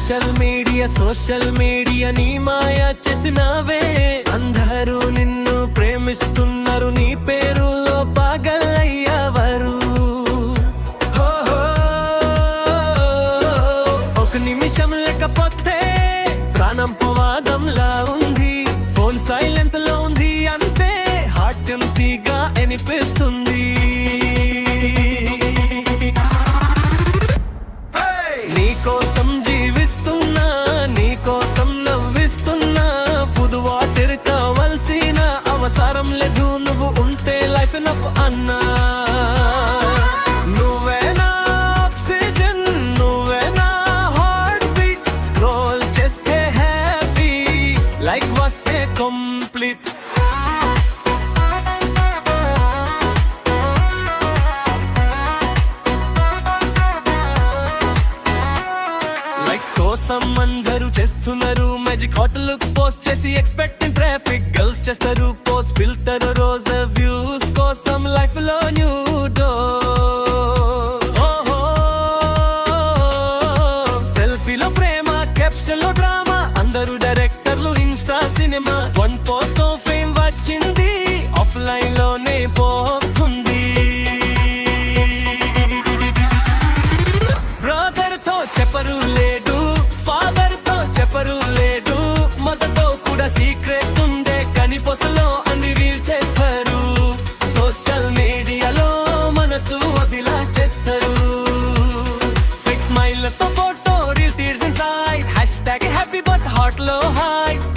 Social media నీ మాయా చేసినావే. అందరూ నిన్ను ప్రేమిస్తున్నారు, నీ పేరులో పాగలయ్యవరు. ఒక నిమిషం లేకపోతే ప్రాణం ప్రమాదంలా ఉంది. ఫోన్ సైలెంట్ లో ఉంది అంటే హార్ట్ ఎంటీగా అనిపిస్తుంది. నీకోసం జీవిస్తున్నా, నీకోసం నవ్విస్తున్నా. ఫుడ్ వాటర్ కావాల్సిన అవసరం లేదు, నువ్వు ఉంటే లైఫ్ ఎనఫ్ అన్నా. నువ్వే నా ఆక్సిజన్, నువ్వే నా హార్ట్ బీట్. స్క్రోల్ చేస్తే హ్యాపీ, లైక్ వస్తే కంప్లీట్. కోసం అందరూ చేస్తున్నారు మ్యాజిక్, హోటల్ పోస్ట్ చేసి ఎక్స్పెక్టింగ్ ట్రాఫిక్. గర్ల్స్ చేస్తారు పోస్ట్ ఫిల్టర్, రోజు వ్యూస్ కోసం లైఫ్ లో న్యూ డోర్. సెల్ఫీలో ప్రేమ, క్యాప్షన్ లో డ్రామా. అందరూ డైరెక్టర్లు, ఇన్స్టా సినిమా. వన్ పోస్ట్ తో ఫేమ్ వచ్చింది, ఆఫ్లైన్ లోనే పోతుంది. బ్రదర్ తో చెప్పరు లేదు, ఫాదర్ తో చెప్పరు లేదు. మదతో కూడా సీక్రెట్ ఉండే, కానీ పొసలో అన్ని రీల్ చేస్తారు. సోషల్ మీడియాలో మనసు వదిలా చేస్తారు. ఫేక్ స్మైల్ తో photo, reel tears inside. Hash tag happy but heart లో హైట్స్.